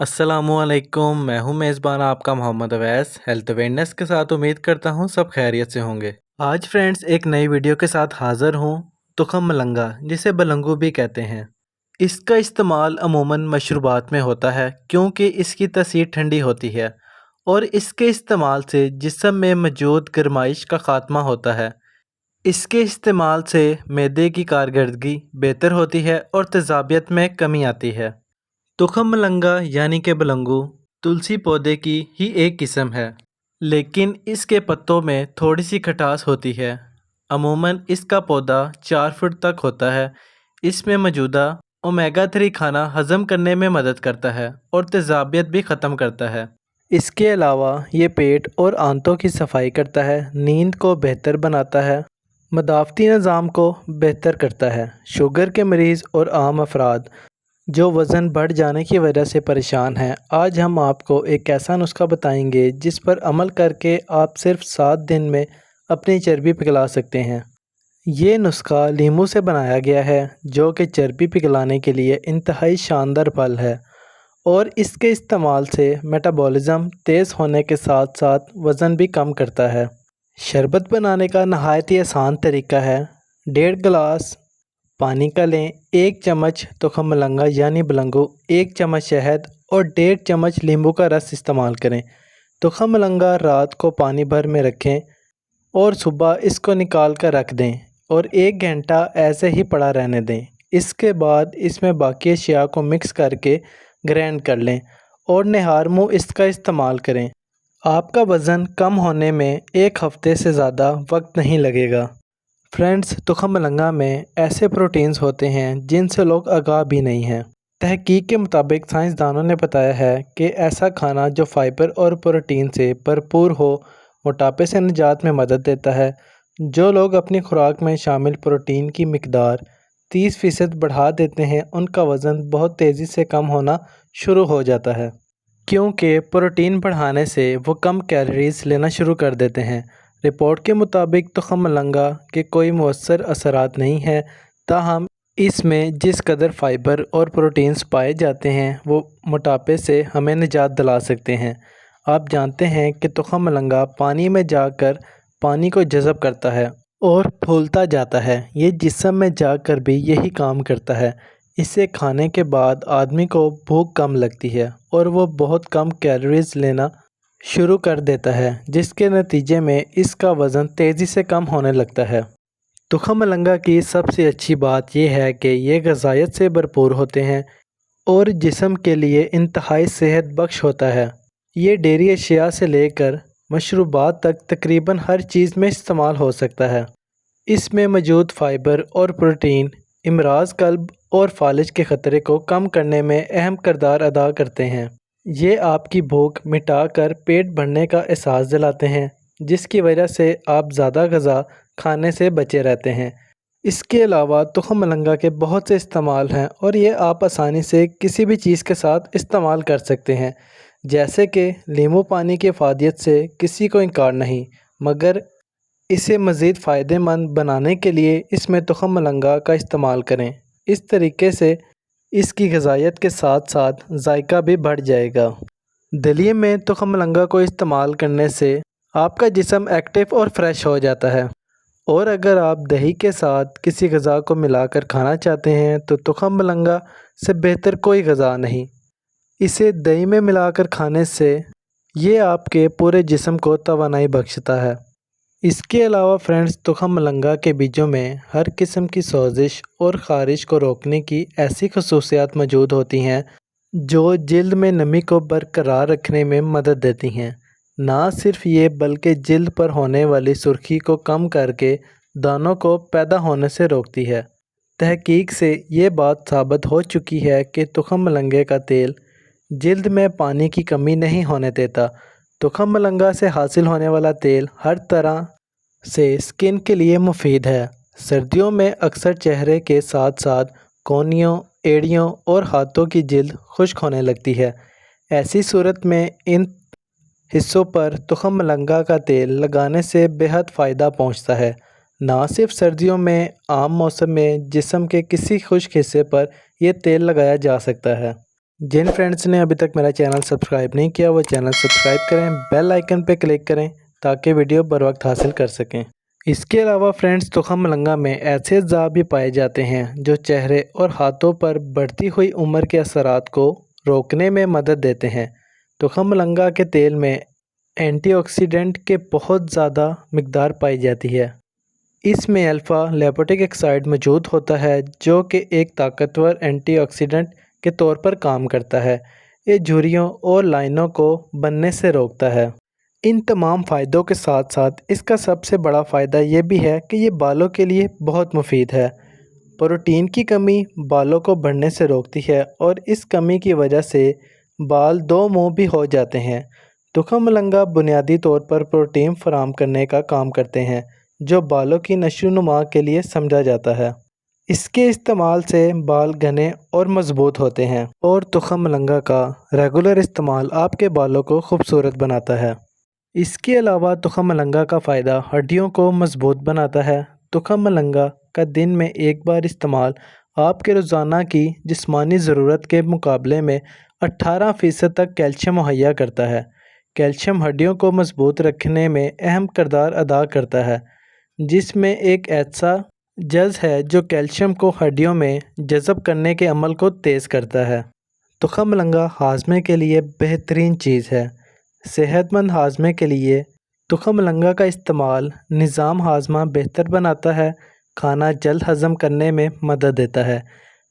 अस्सलामुअलैकुम। मैं हूं मेज़बान आपका मोहम्मद अवैस। हेल्थ अवेयरनेस के साथ उम्मीद करता हूं सब खैरियत से होंगे। आज फ्रेंड्स एक नई वीडियो के साथ हाज़िर हूं। तुखम मलंगा जिसे बलंगू भी कहते हैं, इसका इस्तेमाल अमूमन मशरूबात में होता है क्योंकि इसकी तासीर ठंडी होती है और इसके इस्तेमाल से जिस्म में मौजूद गर्माइश का ख़ात्मा होता है। इसके इस्तेमाल से मैदे की कारकर्दगी बेहतर होती है और तेज़ाबियत में कमी आती है। तुखम मलंगा यानी कि बलंगू तुलसी पौधे की ही एक किस्म है, लेकिन इसके पत्तों में थोड़ी सी खटास होती है। अमूमन इसका पौधा 4 फुट तक होता है। इसमें मौजूदा ओमेगा 3 खाना हज़म करने में मदद करता है और तेज़ाबियत भी ख़त्म करता है। इसके अलावा ये पेट और आंतों की सफाई करता है, नींद को बेहतर बनाता है, मदाफ़ती निज़ाम को बेहतर करता है। शुगर के मरीज़ और आम अफराद जो वज़न बढ़ जाने की वजह से परेशान हैं, आज हम आपको एक ऐसा नुस्खा बताएंगे जिस पर अमल करके आप सिर्फ 7 दिन में अपनी चर्बी पिघला सकते हैं। ये नुस्खा लीमू से बनाया गया है जो कि चर्बी पिघलाने के लिए इंतहाई शानदार फल है और इसके इस्तेमाल से मेटाबॉलिज़्म तेज़ होने के साथ साथ वज़न भी कम करता है। शरबत बनाने का नहायत ही आसान तरीका है। 1.5 गिलास पानी का लें, 1 चम्मच तुखम मलंगा यानी बलंगू, 1 चम्मच शहद और 1.5 चम्मच नींबू का रस इस्तेमाल करें। तुखम मलंगा रात को पानी भर में रखें और सुबह इसको निकाल कर रख दें और 1 घंटा ऐसे ही पड़ा रहने दें। इसके बाद इसमें बाकी अशिया को मिक्स करके ग्राइंड कर लें और निहार मुँह इसका इस्तेमाल करें। आपका वज़न कम होने में 1 हफ़्ते से ज़्यादा वक्त नहीं लगेगा। फ्रेंड्स, तुखम मलंगा में ऐसे प्रोटीन्स होते हैं जिनसे लोग आगाह भी नहीं हैं। तहकीक के मुताबिक साइंसदानों ने बताया है कि ऐसा खाना जो फाइबर और प्रोटीन से भरपूर हो मोटापे से निजात में मदद देता है। जो लोग अपनी खुराक में शामिल प्रोटीन की मिकदार 30% बढ़ा देते हैं, उनका वज़न बहुत तेज़ी से कम होना शुरू हो जाता है, क्योंकि प्रोटीन बढ़ाने से वो कम कैलोरीज लेना शुरू कर देते हैं। रिपोर्ट के मुताबिक तुखम मलंगा के कोई मुअस्सर असरात नहीं हैं, ताहम इसमें जिस कदर फाइबर और प्रोटीन्स पाए जाते हैं वो मोटापे से हमें निजात दिला सकते हैं। आप जानते हैं कि तुखम मलंगा पानी में जाकर पानी को जज़ब करता है और फूलता जाता है। ये जिस्म में जाकर भी यही काम करता है। इसे खाने के बाद आदमी को भूख कम लगती है और वो बहुत कम कैलोरीज लेना शुरू कर देता है, जिसके नतीजे में इसका वज़न तेज़ी से कम होने लगता है। तुखम मलंगा की सबसे अच्छी बात यह है कि ये ग़िज़ायत से भरपूर होते हैं और जिस्म के लिए इंतहाई सेहत बख्श होता है। ये डेयरी अशिया से लेकर मशरूबात तक तकरीबन हर चीज़ में इस्तेमाल हो सकता है। इसमें मौजूद फाइबर और प्रोटीन इमराज़ कल्ब और फालिज के ख़तरे को कम करने में अहम किरदार अदा करते हैं। ये आपकी भूख मिटाकर पेट भरने का एहसास दिलाते हैं, जिसकी वजह से आप ज़्यादा ग़िज़ा खाने से बचे रहते हैं। इसके अलावा तुखम मलंगा के बहुत से इस्तेमाल हैं और ये आप आसानी से किसी भी चीज़ के साथ इस्तेमाल कर सकते हैं, जैसे कि नींबू पानी की फ़ायदियत से किसी को इनकार नहीं, मगर इसे मज़ीद फ़ायदेमंद बनाने के लिए इसमें तुखम मलंगा का इस्तेमाल करें। इस तरीके से इसकी ग़िज़ायत के साथ साथ जायका भी बढ़ जाएगा। दलिए में तुखम मलंगा को इस्तेमाल करने से आपका जिस्म एक्टिव और फ्रेश हो जाता है और अगर आप दही के साथ किसी ग़िज़ा को मिलाकर खाना चाहते हैं तो तुखम मलंगा से बेहतर कोई ग़िज़ा नहीं। इसे दही में मिलाकर खाने से ये आपके पूरे जिस्म को तवानाई बख्शता है। इसके अलावा फ्रेंड्स, तुखम मलंगा के बीजों में हर किस्म की सोजिश और ख़ारिश को रोकने की ऐसी खसूसियात मौजूद होती हैं जो जिल्द में नमी को बरकरार रखने में मदद देती हैं। ना सिर्फ ये बल्कि जिल्द पर होने वाली सुर्खी को कम करके दानों को पैदा होने से रोकती है। तहकीक से ये बात साबित हो चुकी है कि तुखम मलंगे का तेल जिल्द में पानी की कमी नहीं होने देता। तुखम मलंगा से हासिल होने वाला तेल हर तरह से स्किन के लिए मुफीद है। सर्दियों में अक्सर चेहरे के साथ साथ कोहनियों, एड़ियों और हाथों की जिल्द खुश्क होने लगती है। ऐसी सूरत में इन हिस्सों पर तुखम मलंगा का तेल लगाने से बेहद फ़ायदा पहुंचता है। ना सिर्फ सर्दियों में, आम मौसम में जिस्म के किसी खुश्क हिस्से पर यह तेल लगाया जा सकता है। जिन फ्रेंड्स ने अभी तक मेरा चैनल सब्सक्राइब नहीं किया वो चैनल सब्सक्राइब करें, बेल आइकन पे क्लिक करें ताकि वीडियो बर वक्त हासिल कर सकें। इसके अलावा फ्रेंड्स तुखम मलंगा में ऐसे अज़ा भी पाए जाते हैं जो चेहरे और हाथों पर बढ़ती हुई उम्र के असरात को रोकने में मदद देते हैं। तुखम मलंगा के तेल में एंटीऑक्सीडेंट के बहुत ज़्यादा मिकदार पाई जाती है। इसमें अल्फ़ा लिपोइक एसिड मौजूद होता है जो कि एक ताकतवर एंटीऑक्सीडेंट के तौर पर काम करता है। ये झुर्रियों और लाइनों को बनने से रोकता है। इन तमाम फ़ायदों के साथ साथ इसका सबसे बड़ा फ़ायदा ये भी है कि ये बालों के लिए बहुत मुफीद है। प्रोटीन की कमी बालों को बढ़ने से रोकती है और इस कमी की वजह से बाल दो मुंह भी हो जाते हैं। तुखम मलंगा बुनियादी तौर पर प्रोटीन फराहम करने का काम करते हैं जो बालों की नशोनुमा के लिए समझा जाता है। इसके इस्तेमाल से बाल घने और मज़बूत होते हैं और तुखम मलंगा का रेगुलर इस्तेमाल आपके बालों को खूबसूरत बनाता है। इसके अलावा तुखम मलंगा का फ़ायदा हड्डियों को मज़बूत बनाता है। तुखम मलंगा का दिन में एक बार इस्तेमाल आपके रोज़ाना की जिस्मानी ज़रूरत के मुकाबले में 18% तक कैल्शियम मुहैया करता है। कैल्शियम हड्डियों को मज़बूत रखने में अहम किरदार अदा करता है, जिसमें एक ऐसा जज़ है जो कैल्शियम को हड्डियों में जज़ब करने के अमल को तेज़ करता है। तुखम मलंगा हाजमे के लिए बेहतरीन चीज़ है। सेहतमंद हाजमे के लिए तुखम मलंगा का इस्तेमाल निज़ाम हाजमा बेहतर बनाता है, खाना जल्द हज़म करने में मदद देता है।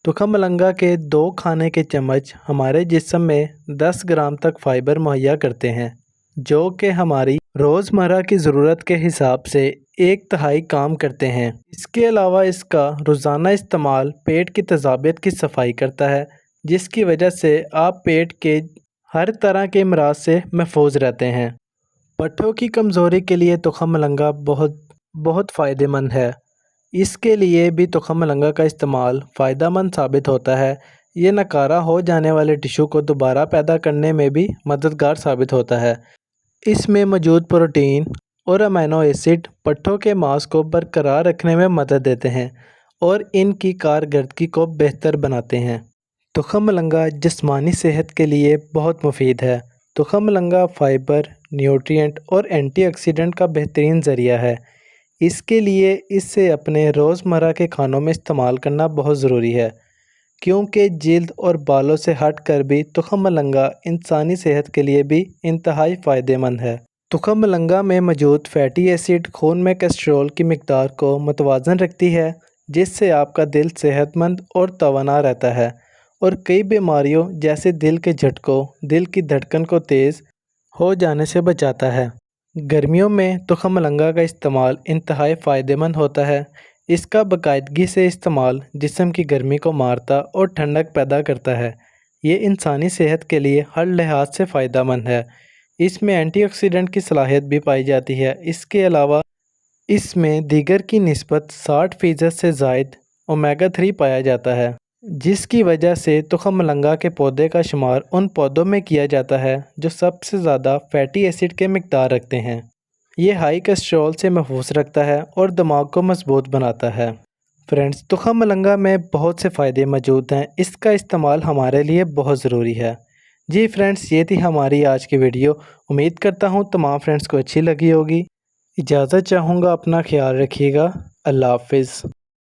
तुखम मलंगा के 2 खाने के चम्मच हमारे जिस्म में 10 ग्राम तक फ़ाइबर मुहैया करते हैं, जो कि हमारी रोज़मर्रा की ज़रूरत के हिसाब से 1/3 काम करते हैं। इसके अलावा इसका रोज़ाना इस्तेमाल पेट की तेज़ाबियत की सफाई करता है, जिसकी वजह से आप पेट के हर तरह के अमराज से महफूज रहते हैं। पट्ठों की कमज़ोरी के लिए तुखम मलंगा बहुत फ़ायदेमंद है। इसके लिए भी तुखम मलंगा का इस्तेमाल फ़ायदेमंद साबित होता है। ये नकारा हो जाने वाले टिश्यू को दोबारा पैदा करने में भी मददगार साबित होता है। इसमें मौजूद प्रोटीन और अमीनो एसिड पट्ठों के मांस को बरकरार रखने में मदद देते हैं और इनकी कारकर्दगी को बेहतर बनाते हैं। तुखम मलंगा जिस्मानी सेहत के लिए बहुत मुफीद है। तुखम मलंगा फ़ाइबर, न्यूट्रिएंट और एंटीऑक्सीडेंट का बेहतरीन ज़रिया है। इसके लिए इसे अपने रोज़मर्रा के खानों में इस्तेमाल करना बहुत ज़रूरी है, क्योंकि जिल्द और बालों से हट कर भी तुखम मलंगा इंसानी सेहत के लिए भी इंतहाई फ़ायदेमंद है। तुखम मलंगा में मौजूद फ़ैटी एसिड खून में कोलेस्ट्रॉल की मिकदार को मुतवाज़न रखती है, जिससे आपका दिल सेहतमंद और तवाना रहता है और कई बीमारियों जैसे दिल के झटकों, दिल की धड़कन को तेज़ हो जाने से बचाता है। गर्मियों में तुखम मलंगा का इस्तेमाल इंतहाई फ़ायदेमंद होता है। इसका बाकायदगी से इस्तेमाल जिस्म की गर्मी को मारता और ठंडक पैदा करता है। ये इंसानी सेहत के लिए हर लिहाज से फ़ायदेमंद है। इसमें एंटीऑक्सीडेंट की सलाहियत भी पाई जाती है। इसके अलावा इसमें दीगर की निस्बत 60% से ज़ायद ओमेगा 3 पाया जाता है, जिसकी वजह से तुखम मलंगा के पौधे का शुमार उन पौधों में किया जाता है जो सबसे ज़्यादा फ़ैटी एसिड के मिकदार रखते हैं। ये हाई कोलेस्ट्रॉल से महफूज रखता है और दिमाग को मजबूत बनाता है। फ्रेंड्स, तुखम मलंगा में बहुत से फ़ायदे मौजूद हैं। इसका इस्तेमाल हमारे लिए बहुत ज़रूरी है। जी फ्रेंड्स, ये थी हमारी आज की वीडियो। उम्मीद करता हूँ तमाम फ्रेंड्स को अच्छी लगी होगी। इजाज़त चाहूँगा, अपना ख्याल रखिएगा। अल्लाह हाफ़िज़।